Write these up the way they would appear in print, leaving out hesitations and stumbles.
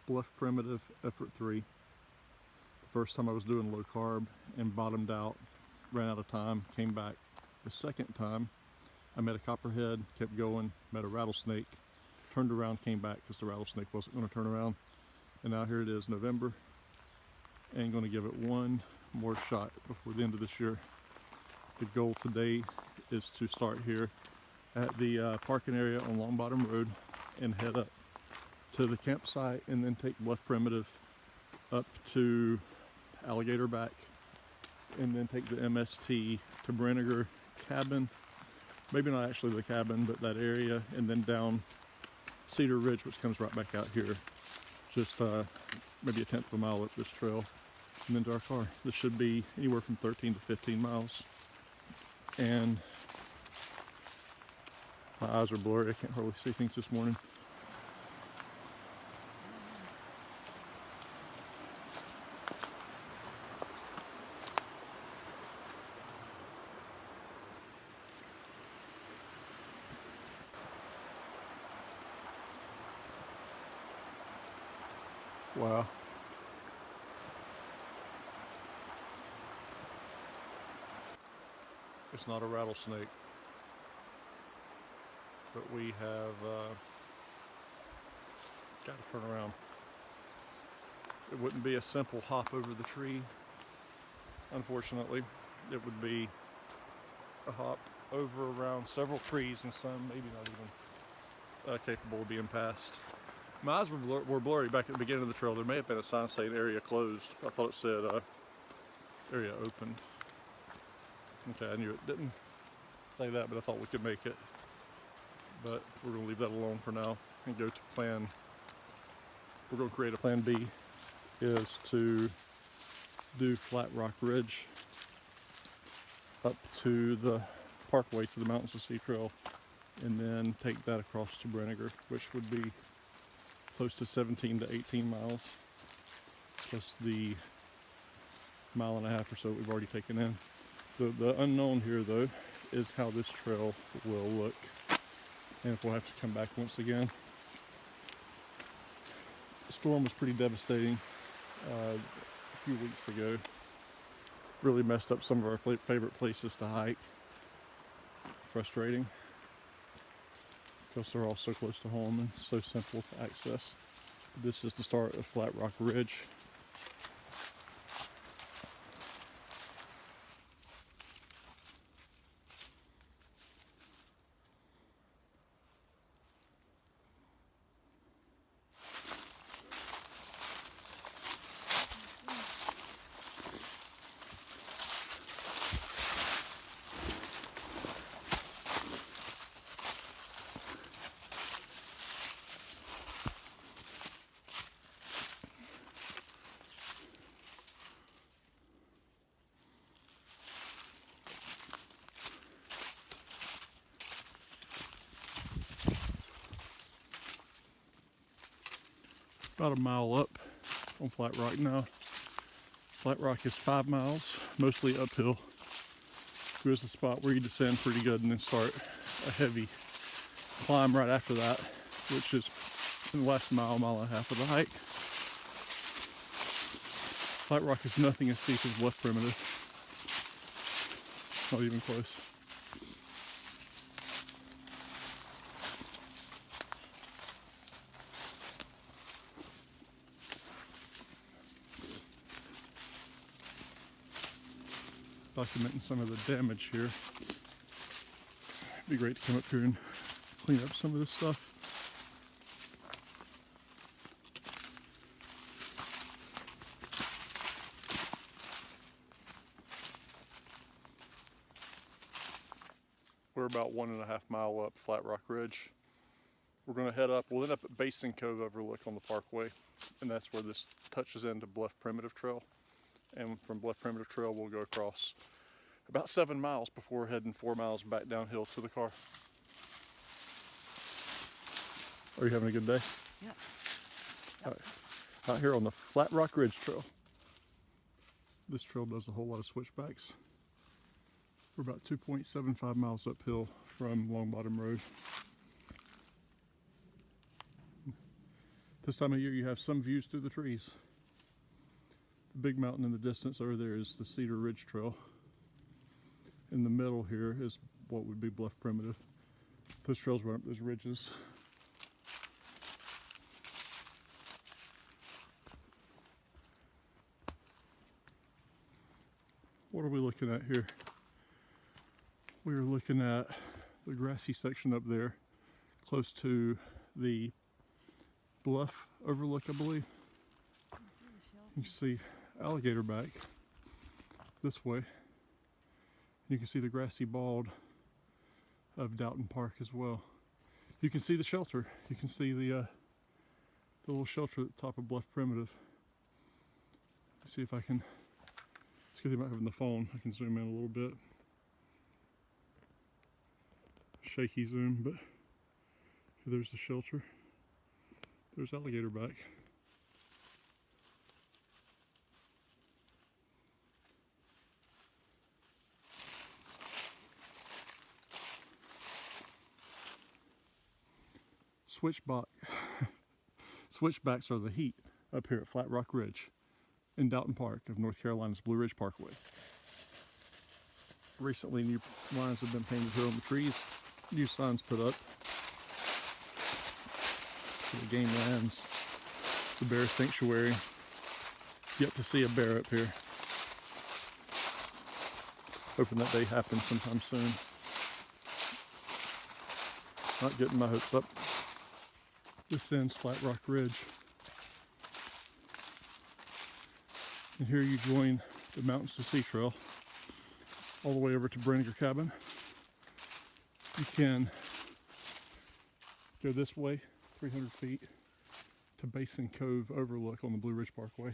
Bluff Primitive Effort 3. The first time I was doing low carb and bottomed out, ran out of time, came back. The second time I met a copperhead, kept going, met a rattlesnake, turned around, came back because the rattlesnake wasn't going to turn around. And now here it is, November, and going to give it one more shot before the end of this year. The goal today is to start here at the parking area on Longbottom Road and head up to the campsite and then take Bluff Primitive up to Alligator back and then take the MST to Brenniger cabin, maybe not actually the cabin but that area, and then down Cedar Ridge, which comes right back out here, just maybe a 1/10 of a mile up this trail and then to our car. This should be anywhere from 13 to 15 miles, and my eyes are blurry, I can't hardly see things this morning. Wow. It's not a rattlesnake, but we have got to turn around. It wouldn't be a simple hop over the tree, unfortunately. It would be a hop over around several trees and some maybe not even capable of being passed. My eyes were blurry back at the beginning of the trail. There may have been a sign saying area closed. I thought it said area open. Okay, I knew it didn't say that, but I thought we could make it. But we're going to leave that alone for now and go to plan. We're going to create a plan B, is to do Flat Rock Ridge up to the parkway to the Mountains to Sea Trail, and then take that across to Brenniger, which would be close to 17 to 18 miles, plus the 1.5 miles or so we've already taken in. The unknown here, though, is how this trail will look, and if we'll have to come back once again. The storm was pretty devastating a few weeks ago. Really messed up some of our favorite places to hike. Frustrating, because they're all so close to home and so simple to access. This is the start of Flat Rock Ridge. About a mile up on Flat Rock now. Flat Rock is 5 miles, mostly uphill. There's a spot where you descend pretty good and then start a heavy climb right after that, which is in the last mile, 1.5 miles of the hike. Flat Rock is nothing as steep as Bluff Primitive. Not even close. Documenting some of the damage here. It'd be great to come up here and clean up some of this stuff. We're about 1.5 miles up Flat Rock Ridge. We're going to head up. We'll end up at Basin Cove Overlook on the Parkway, and that's where this touches into Bluff Primitive Trail. And from Bluff Primitive Trail, we'll go across about 7 miles before heading 4 miles back downhill to the car. Are you having a good day? Yeah. All right. Out here on the Flat Rock Ridge Trail. This trail does a whole lot of switchbacks. We're about 2.75 miles uphill from Longbottom Road. This time of year you have some views through the trees. The big mountain in the distance over there is the Cedar Ridge Trail. In the middle here is what would be Bluff Primitive. Those trails run up those ridges. What are we looking at here? We are looking at the grassy section up there, close to the bluff overlook, I believe. You can see Alligator back this way. You can see the grassy bald of Doughton Park as well. You can see the shelter. You can see the little shelter at the top of Bluff Primitive. Let's see if I can. It's good about having the phone. I can zoom in a little bit. Shaky zoom, but there's the shelter. There's Alligator back. Switchbacks are the heat up here at Flat Rock Ridge in Doughton Park of North Carolina's Blue Ridge Parkway. Recently, new lines have been painted here on the trees. New signs put up. For the game lands. The bear sanctuary. Yet to see a bear up here. Hoping that day happens sometime soon. Not getting my hopes up. This ends Flat Rock Ridge. And here you join the Mountains to Sea Trail all the way over to Brenniger Cabin. You can go this way 300 feet to Basin Cove Overlook on the Blue Ridge Parkway.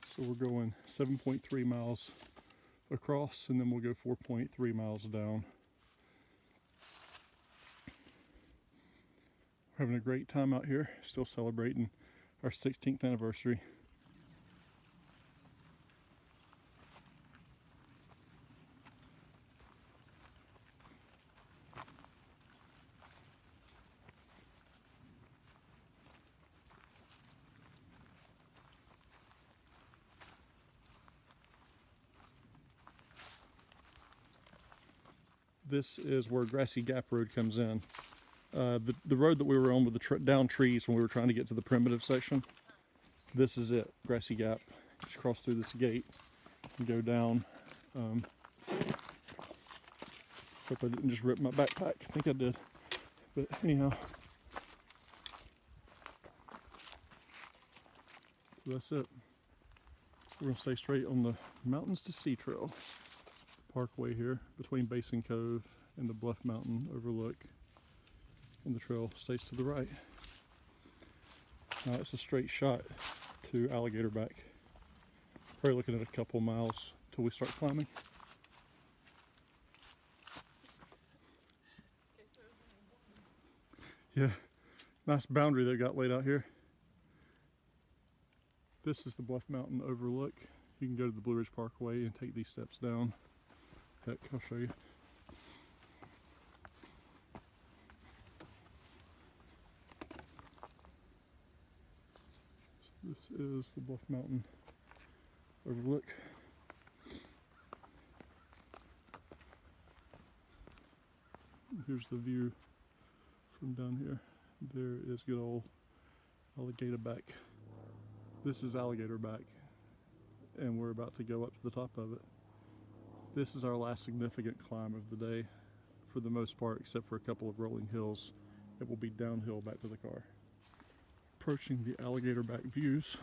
So we're going 7.3 miles across, and then we'll go 4.3 miles down. We're having a great time out here, still celebrating our 16th anniversary. This is where Grassy Gap Road comes in. The road that we were on with the down trees when we were trying to get to the primitive section, this is it, Grassy Gap. Just cross through this gate and go down. Hope I didn't just rip my backpack. I think I did. But anyhow, so that's it. We're going to stay straight on the Mountains to Sea Trail Parkway here between Basin Cove and the Bluff Mountain Overlook. And the trail stays to the right. Now it's a straight shot to Alligator back. Probably looking at a couple miles till we start climbing. Yeah, nice boundary they got laid out here. This is the Bluff Mountain Overlook. You can go to the Blue Ridge Parkway and take these steps down. Heck, I'll show you. This is the Bluff Mountain Overlook. Here's the view from down here. There is good old Alligator back. This is Alligator back, and we're about to go up to the top of it. This is our last significant climb of the day, for the most part, except for a couple of rolling hills. It will be downhill back to the car. Approaching the Alligator back views.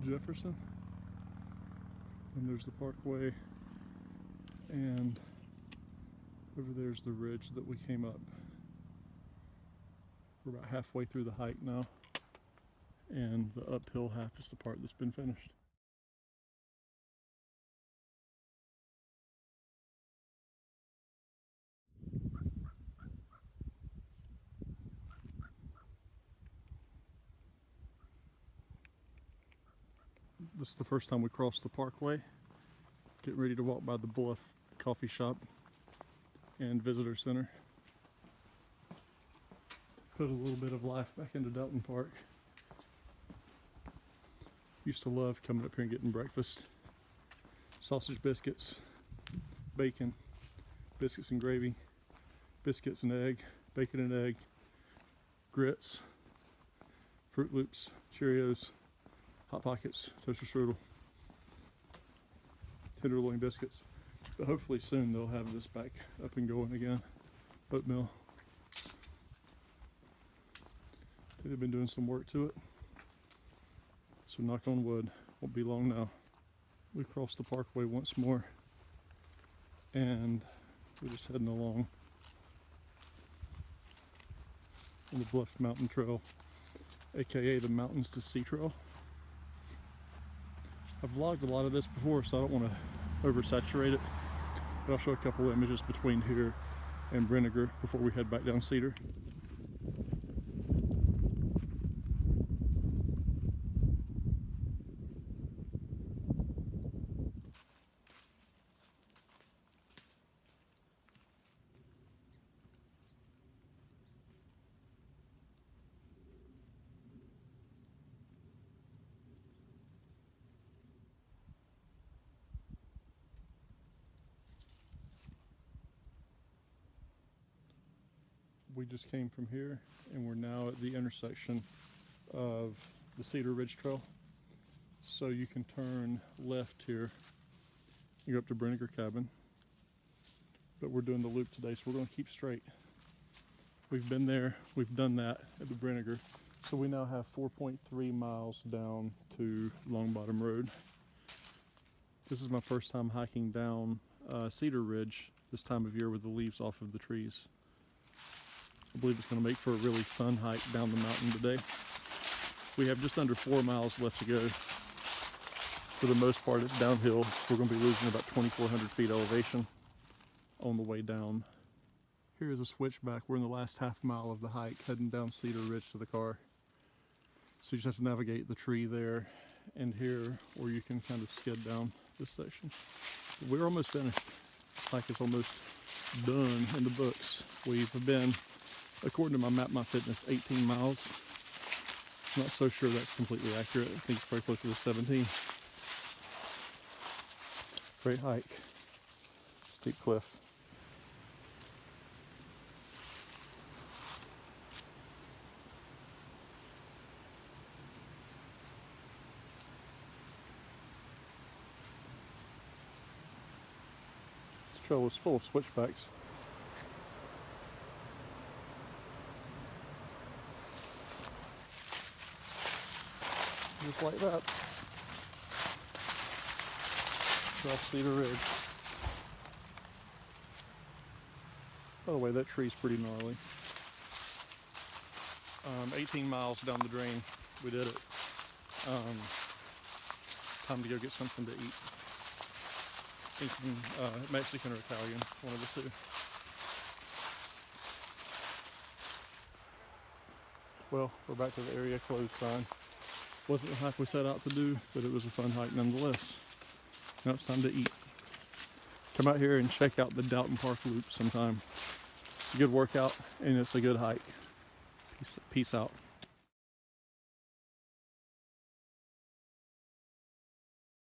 Jefferson, and there's the parkway, and over there's the ridge that we came up. We're about halfway through the hike now, and the uphill half is the part that's been finished. This is the first time we crossed the parkway. Getting ready to walk by the Bluff Coffee Shop and Visitor Center. Put a little bit of life back into Doughton Park. Used to love coming up here and getting breakfast. Sausage biscuits, bacon, biscuits and gravy, biscuits and egg, bacon and egg, grits, Fruit Loops, Cheerios, Hot Pockets, toaster strudel, tenderloin biscuits. But hopefully soon they'll have this back up and going again. Oatmeal. They've been doing some work to it, so knock on wood, won't be long now. We crossed the parkway once more, and we're just heading along on the Bluff Mountain Trail, aka the Mountains to Sea Trail. I've vlogged a lot of this before, so I don't want to oversaturate it, but I'll show a couple images between here and Vinegar before we head back down Cedar. We just came from here, and we're now at the intersection of the Cedar Ridge Trail. So you can turn left here, you go up to Vinegar Cabin, but we're doing the loop today, so we're going to keep straight. We've been there, we've done that at the Vinegar, so we now have 4.3 miles down to Longbottom Road. This is my first time hiking down Cedar Ridge this time of year with the leaves off of the trees. I believe it's going to make for a really fun hike down the mountain today. We have just under 4 miles left to go. For the most part, it's downhill. We're going to be losing about 2,400 feet elevation on the way down. Here is a switchback. We're in the last half mile of the hike, heading down Cedar Ridge to the car. So you just have to navigate the tree there and here, or you can kind of skid down this section. We're almost finished. This hike is almost done in the books. We've been, according to my map, my fitness, 18 miles. I'm not so sure that's completely accurate. I think it's probably closer to 17. Great hike. Steep cliff. This trail was full of switchbacks. Just like that. Across Cedar Ridge. By the way, that tree's pretty gnarly. 18 miles down the drain, we did it. Time to go get something to eat. Thinking Mexican or Italian, one of the two. Well, we're back to the area closed sign. Wasn't the hike we set out to do, but it was a fun hike nonetheless. Now it's time to eat. Come out here and check out the Doughton Park loop sometime. It's a good workout and it's a good hike. Peace out.